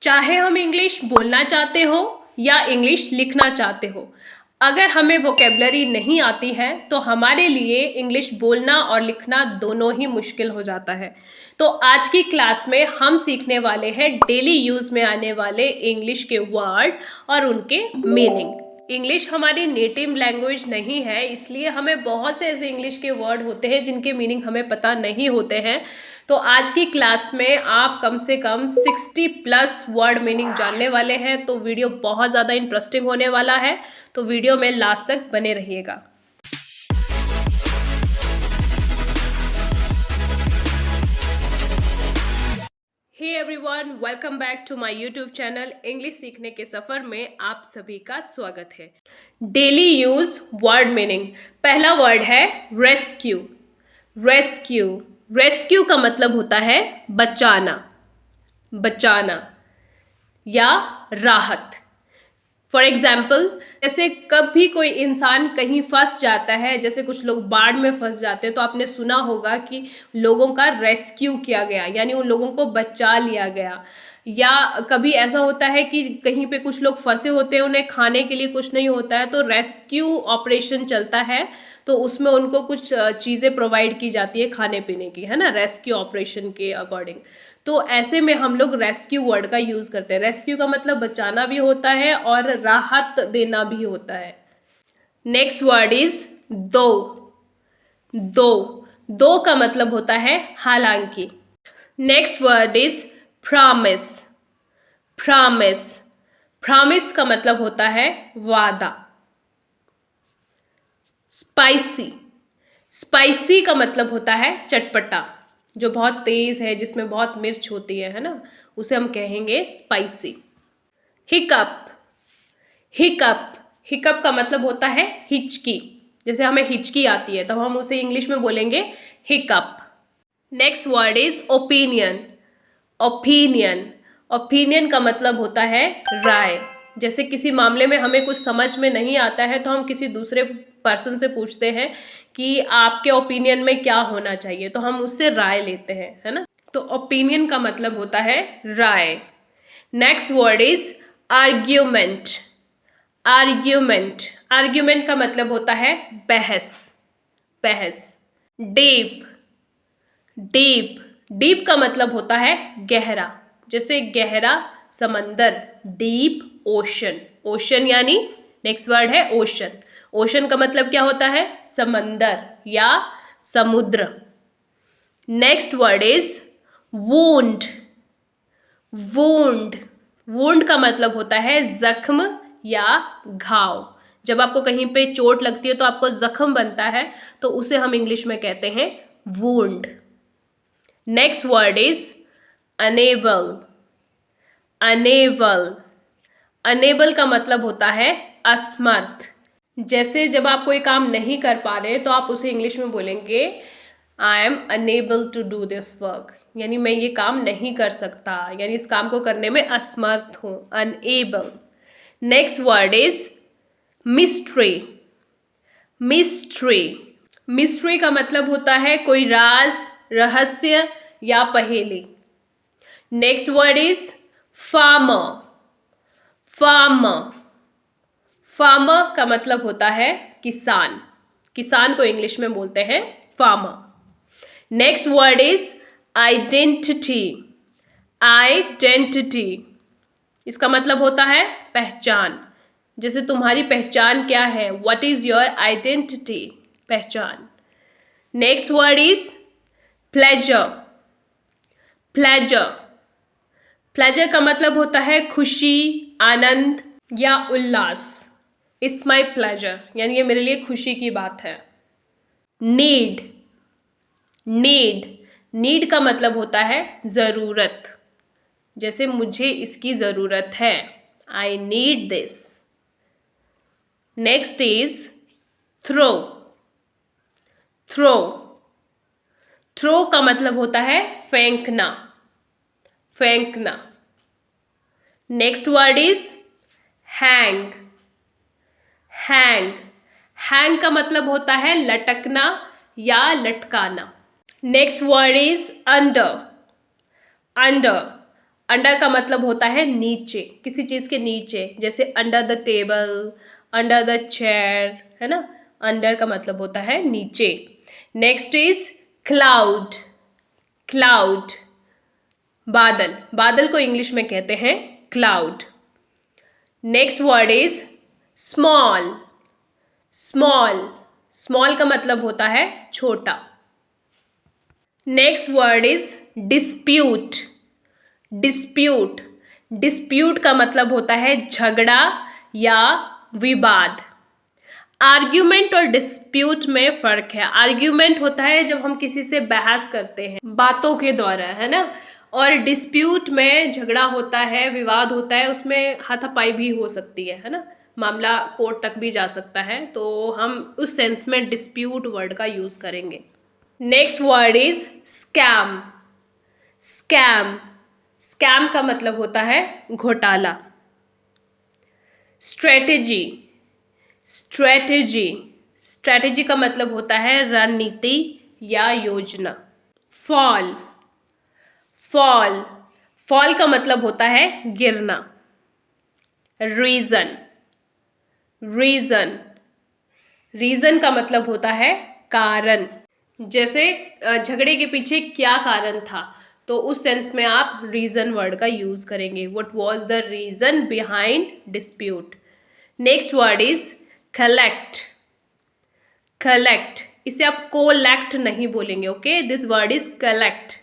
चाहे हम इंग्लिश बोलना चाहते हो या इंग्लिश लिखना चाहते हो, अगर हमें वोकेबलरी नहीं आती है तो हमारे लिए इंग्लिश बोलना और लिखना दोनों ही मुश्किल हो जाता है। तो आज की क्लास में हम सीखने वाले हैं डेली यूज में आने वाले इंग्लिश के वर्ड और उनके मीनिंग। इंग्लिश हमारी नेटिव लैंग्वेज नहीं है, इसलिए हमें बहुत से ऐसे इंग्लिश के वर्ड होते हैं जिनके मीनिंग हमें पता नहीं होते हैं। तो आज की क्लास में आप कम से कम 60+ वर्ड मीनिंग जानने वाले हैं। तो वीडियो बहुत ज़्यादा इंटरेस्टिंग होने वाला है, तो वीडियो में लास्ट तक बने रहिएगा। Hey everyone, welcome back to my YouTube channel. English सीखने के सफ़र में आप सभी का स्वागत है। डेली यूज वर्ड मीनिंग, पहला वर्ड है रेस्क्यू। रेस्क्यू रेस्क्यू का मतलब होता है बचाना, बचाना या राहत। फॉर एग्जाम्पल, जैसे कभी कोई इंसान कहीं फंस जाता है, जैसे कुछ लोग बाढ़ में फंस जाते हैं, तो आपने सुना होगा कि लोगों का रेस्क्यू किया गया, यानी उन लोगों को बचा लिया गया। या कभी ऐसा होता है कि कहीं पे कुछ लोग फंसे होते हैं, उन्हें खाने के लिए कुछ नहीं होता है, तो रेस्क्यू ऑपरेशन चलता है, तो उसमें उनको कुछ चीज़ें प्रोवाइड की जाती है खाने पीने की, है ना, रेस्क्यू ऑपरेशन के अकॉर्डिंग। तो ऐसे में हम लोग रेस्क्यू वर्ड का यूज़ करते हैं। रेस्क्यू का मतलब बचाना भी होता है और राहत देना भी होता है। नेक्स्ट वर्ड इज दो। दो दो का मतलब होता है हालांकि। Next word is promise. Promise promise का मतलब होता है वादा। स्पाइसी। स्पाइसी का मतलब होता है चटपटा, जो बहुत तेज है, जिसमें बहुत मिर्च होती है ना, उसे हम कहेंगे स्पाइसी। हिकअप। हिकअप हिकअप का मतलब होता है हिचकी। जैसे हमें हिचकी आती है तब हम उसे इंग्लिश में बोलेंगे hiccup. Next word is opinion. Opinion opinion का मतलब होता है राय। जैसे किसी मामले में हमें कुछ समझ में नहीं आता है तो हम किसी दूसरे पर्सन से पूछते हैं कि आपके ओपिनियन में क्या होना चाहिए, तो हम उससे राय लेते हैं, है ना। तो ओपिनियन का मतलब होता है राय। Next word is argument. Argument argument का मतलब होता है बहस। बहस। डीप। डीप डीप का मतलब होता है गहरा। जैसे गहरा समंदर, डीप ओशन। ओशन यानी नेक्स्ट वर्ड है ओशन। ओशन का मतलब क्या होता है? समंदर या समुद्र। Next word is wound. Wound wound का मतलब होता है जख्म या घाव। जब आपको कहीं पे चोट लगती है तो आपको जख्म बनता है, तो उसे हम इंग्लिश में कहते हैं wound. Next word is unable. Unable unable का मतलब होता है असमर्थ। जैसे जब आप कोई काम नहीं कर पा रहे तो आप उसे इंग्लिश में बोलेंगे I am unable to do this work, यानी मैं ये काम नहीं कर सकता, यानी इस काम को करने में असमर्थ हूँ, unable. Next word is mystery. Mystery mystery का मतलब होता है कोई राज, रहस्य या पहेली। Next word is farmer. Farmer farmer का मतलब होता है किसान। किसान को इंग्लिश में बोलते हैं farmer. Next word is identity. Identity इसका मतलब होता है पहचान। जैसे तुम्हारी पहचान क्या है, व्हाट इज योर आइडेंटिटी, पहचान। Next word is pleasure. Pleasure pleasure का मतलब होता है खुशी, आनंद या उल्लास। इट्स माई प्लेजर, यानी ये मेरे लिए खुशी की बात है। नीड। नीड नीड का मतलब होता है ज़रूरत। जैसे मुझे इसकी ज़रूरत है, I need this. Next is throw. Throw throw का मतलब होता है फेंकना। फेंकना। Next word is hang. Hang hang का मतलब होता है लटकना या लटकाना। Next word is under. Under under का मतलब होता है नीचे, किसी चीज के नीचे, जैसे under the table, under the chair, है ना। अंडर का मतलब होता है नीचे। Next is cloud. क्लाउड बादल, बादल को इंग्लिश में कहते हैं cloud. Next word is small. Small, small का मतलब होता है छोटा। Next word is dispute. Dispute, dispute का मतलब होता है झगड़ा या विवाद। आर्ग्यूमेंट और डिस्प्यूट में फर्क है। आर्ग्यूमेंट होता है जब हम किसी से बहस करते हैं बातों के द्वारा, है ना। और डिस्प्यूट में झगड़ा होता है, विवाद होता है, उसमें हाथापाई भी हो सकती है ना। मामला कोर्ट तक भी जा सकता है, तो हम उस सेंस में डिस्प्यूट वर्ड का यूज करेंगे। Next word is scam. Scam, scam का मतलब होता है घोटाला। स्ट्रेटेजी। स्ट्रेटेजी, स्ट्रेटेजी का मतलब होता है रणनीति या योजना। फॉल। फॉल, फॉल का मतलब होता है गिरना। रीजन। रीजन, रीजन का मतलब होता है कारण। जैसे झगड़े के पीछे क्या कारण था, तो उस सेंस में आप रीजन वर्ड का यूज करेंगे। What was the reason behind dispute. Next word is collect. Collect, इसे आप कोलेक्ट नहीं बोलेंगे, okay. This word is collect.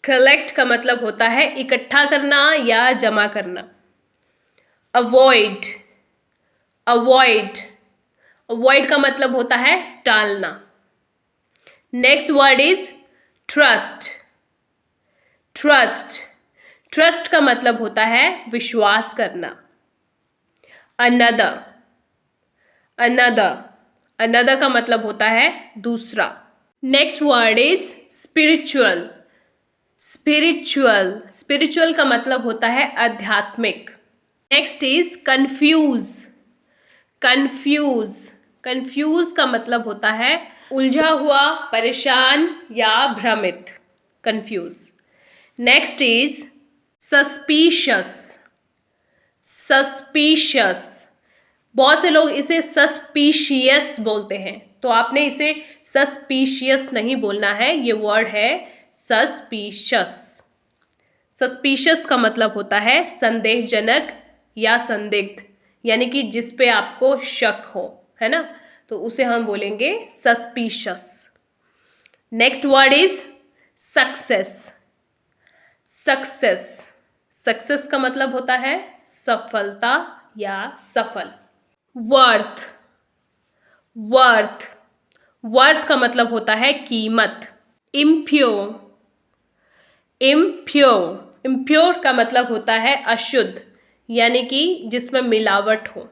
Collect का मतलब होता है इकट्ठा करना या जमा करना। अवॉइड। अवॉइड, अवॉइड का मतलब होता है टालना। Next word is trust. Trust, trust का मतलब होता है विश्वास करना। अनदर। अनदर, अनदर का मतलब होता है दूसरा। Next word is spiritual. Spiritual, spiritual का मतलब होता है आध्यात्मिक। Next is confuse. Confuse, confuse का मतलब होता है उलझा हुआ, परेशान या भ्रमित। Confuse. Next is suspicious. Suspicious, बहुत से लोग इसे सस्पिशियस बोलते हैं, तो आपने इसे सस्पिशियस नहीं बोलना है। ये वर्ड है सस्पिशियस। सस्पिशियस का मतलब होता है संदेहजनक या संदिग्ध, यानी कि जिस पे आपको शक हो, है ना, तो उसे हम बोलेंगे suspicious. Next word is success. Success, success का मतलब होता है सफलता या सफल। वर्थ। वर्थ, वर्थ का मतलब होता है कीमत। इम्प्योर। इम्प्योर, इम्प्योर का मतलब होता है अशुद्ध, यानी कि जिसमें मिलावट हो,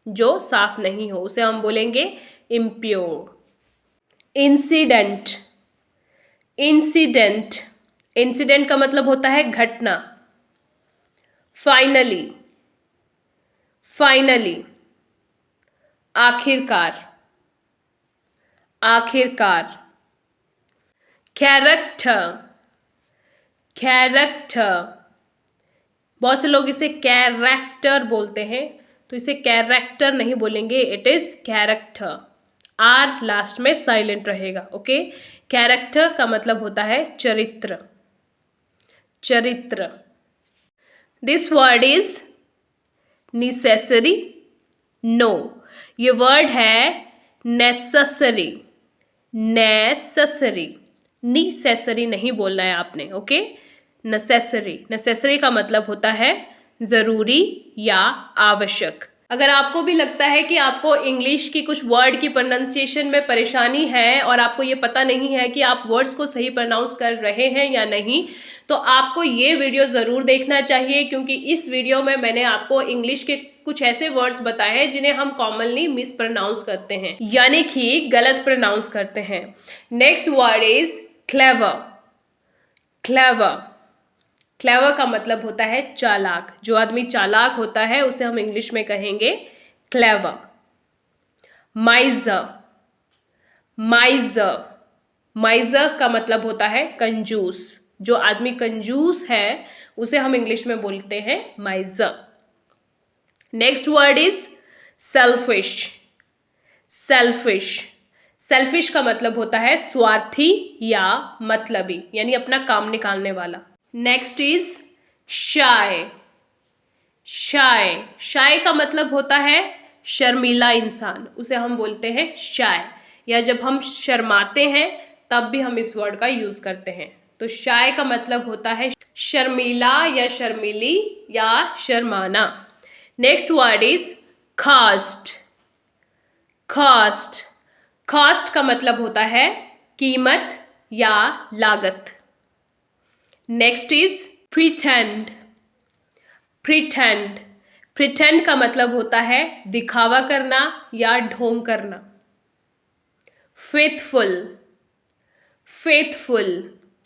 जो साफ नहीं हो, उसे हम बोलेंगे इम्प्योर। इंसिडेंट। इंसिडेंट, इंसिडेंट का मतलब होता है घटना। फाइनली। फाइनली, आखिरकार। आखिरकार। कैरेक्टर। कैरेक्टर, बहुत से लोग इसे कैरेक्टर बोलते हैं, तो इसे कैरेक्टर नहीं बोलेंगे, it is character. R last में साइलेंट रहेगा, ओके। कैरेक्टर का मतलब होता है चरित्र। चरित्र। This word is necessary. No, ये वर्ड है नेसेसरी। नेसेसरी, नेसेसरी नहीं बोलना है आपने, ओके। नेसेसरी, नेसेसरी का मतलब होता है जरूरी या आवश्यक। अगर आपको भी लगता है कि आपको इंग्लिश की कुछ वर्ड की प्रोनाउंसिएशन में परेशानी है और आपको ये पता नहीं है कि आप वर्ड्स को सही प्रोनाउंस कर रहे हैं या नहीं, तो आपको ये वीडियो ज़रूर देखना चाहिए, क्योंकि इस वीडियो में मैंने आपको इंग्लिश के कुछ ऐसे वर्ड्स बताए हैं जिन्हें हम कॉमनली मिस प्रोनाउंस करते हैं, यानी कि गलत प्रोनाउंस करते हैं। Next word is clever. Clever, clever का मतलब होता है चालाक। जो आदमी चालाक होता है उसे हम इंग्लिश में कहेंगे क्लेवर। माइजर। माइजर, माइजर का मतलब होता है कंजूस, जो आदमी कंजूस है उसे हम इंग्लिश में बोलते हैं माइजर। Next word is selfish. Selfish, selfish का मतलब होता है स्वार्थी या मतलबी, यानी अपना काम निकालने वाला। नेक्स्ट इज शाय। शाय, शाय का मतलब होता है शर्मीला इंसान, उसे हम बोलते हैं शाय, या जब हम शर्माते हैं तब भी हम इस वर्ड का यूज करते हैं। तो शाय का मतलब होता है शर्मीला या शर्मीली या शर्माना। Next word is cost. Cost, cost का मतलब होता है कीमत या लागत। Next is pretend. Pretend, pretend का मतलब होता है दिखावा करना या ढोंग करना। फेथफुल। फेथफुल,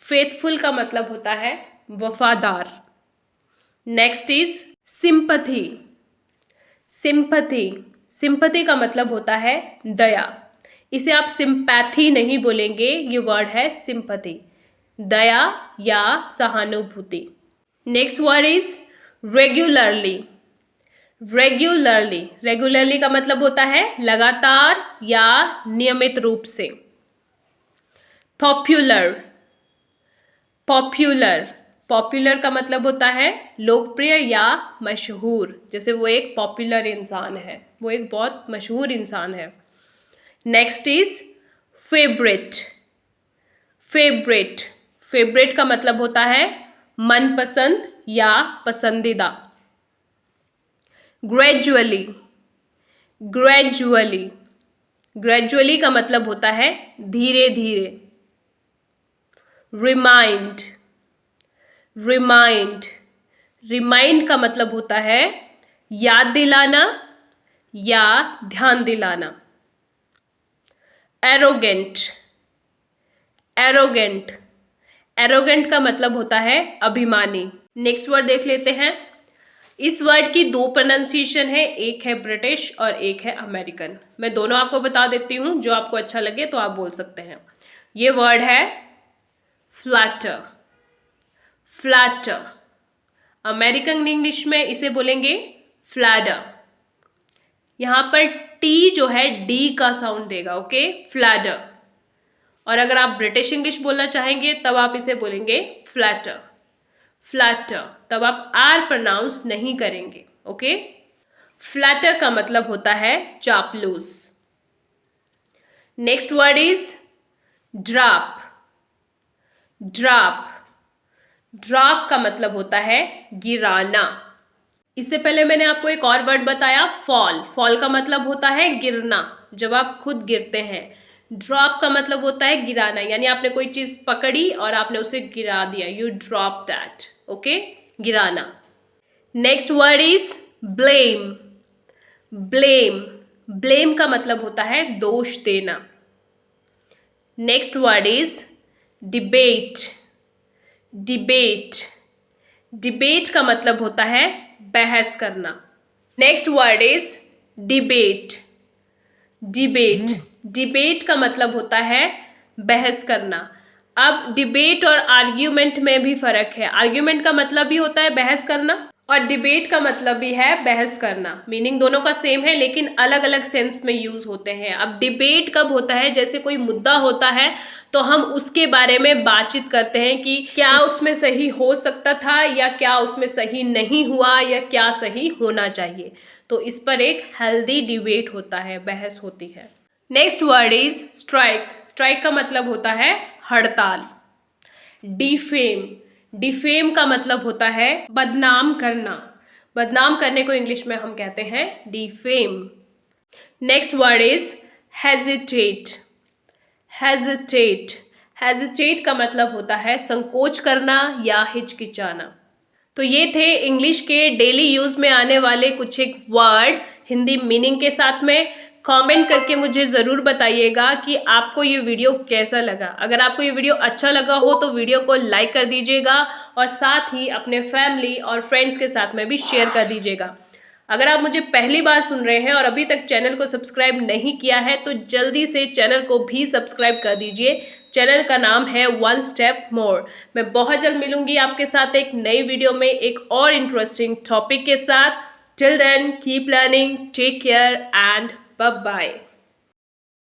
फेथफुल का मतलब होता है वफादार। Next is sympathy. Sympathy, sympathy का मतलब होता है दया, इसे आप सिंपैथी नहीं बोलेंगे, ये वर्ड है सिंपथी, दया या सहानुभूति। Next word is regularly. Regularly, regularly का मतलब होता है लगातार या नियमित रूप से। पॉपुलर। पॉपुलर, पॉपुलर का मतलब होता है लोकप्रिय या मशहूर, जैसे वो एक पॉपुलर इंसान है, वो एक बहुत मशहूर इंसान है। Next is favourite. Favourite, favourite का मतलब होता है मनपसंद या पसंदीदा। ग्रेजुअली। ग्रेजुअली, ग्रेजुअली का मतलब होता है धीरे धीरे। रिमाइंड। रिमाइंड, रिमाइंड का मतलब होता है याद दिलाना या ध्यान दिलाना। एरोगेंट। एरोगेंट, एरोगेंट का मतलब होता है अभिमानी। नेक्स्ट वर्ड देख लेते हैं। इस वर्ड की दो प्रोनाउंसिएशन है, एक है ब्रिटिश और एक है अमेरिकन। मैं दोनों आपको बता देती हूँ, जो आपको अच्छा लगे तो आप बोल सकते हैं। ये वर्ड है फ्लैटर। फ्लैटर, अमेरिकन इंग्लिश में इसे बोलेंगे फ्लैडर। यहां पर टी जो है डी का साउंड देगा, ओके, फ्लैडर। और अगर आप ब्रिटिश इंग्लिश बोलना चाहेंगे तब आप इसे बोलेंगे फ्लैटर। फ्लैटर, तब आप आर प्रोनाउंस नहीं करेंगे, ओके। फ्लैटर का मतलब होता है चापलूस। Next word is drop. Drop, drop का मतलब होता है गिराना। इससे पहले मैंने आपको एक और वर्ड बताया, फॉल। फॉल का मतलब होता है गिरना, जब आप खुद गिरते हैं। ड्रॉप का मतलब होता है गिराना, यानी आपने कोई चीज पकड़ी और आपने उसे गिरा दिया, यू ड्रॉप दैट, ओके, गिराना। Next word is blame. Blame, blame का मतलब होता है दोष देना। Next word is debate. Debate, debate का मतलब होता है बहस करना। Next word is debate. Debate, debate का मतलब होता है बहस करना। अब डिबेट और आर्ग्यूमेंट में भी फर्क है। आर्ग्यूमेंट का मतलब भी होता है बहस करना और डिबेट का मतलब भी है बहस करना। मीनिंग दोनों का सेम है लेकिन अलग अलग सेंस में यूज होते हैं। अब डिबेट कब होता है, जैसे कोई मुद्दा होता है तो हम उसके बारे में बातचीत करते हैं कि क्या उसमें सही हो सकता था या क्या उसमें सही नहीं हुआ या क्या सही होना चाहिए। तो इस पर एक हेल्दी डिबेट होता है, बहस होती है। Next word is strike. Strike का मतलब होता है हड़ताल। डिफेम, डिफेम का मतलब होता है बदनाम करना। बदनाम करने को इंग्लिश में हम कहते हैं defame. Next word is hesitate. Hesitate, hesitate का मतलब होता है संकोच करना या हिचकिचाना। तो ये थे इंग्लिश के डेली यूज में आने वाले कुछ एक वर्ड हिंदी मीनिंग के साथ में। कमेंट करके मुझे ज़रूर बताइएगा कि आपको ये वीडियो कैसा लगा। अगर आपको ये वीडियो अच्छा लगा हो तो वीडियो को लाइक कर दीजिएगा और साथ ही अपने फैमिली और फ्रेंड्स के साथ में भी शेयर कर दीजिएगा। अगर आप मुझे पहली बार सुन रहे हैं और अभी तक चैनल को सब्सक्राइब नहीं किया है तो जल्दी से चैनल को भी सब्सक्राइब कर दीजिए। चैनल का नाम है वन स्टेप मोर। मैं बहुत जल्द मिलूंगी आपके साथ एक नई वीडियो में एक और इंटरेस्टिंग टॉपिक के साथ। Till then keep learning, take care and bye bye.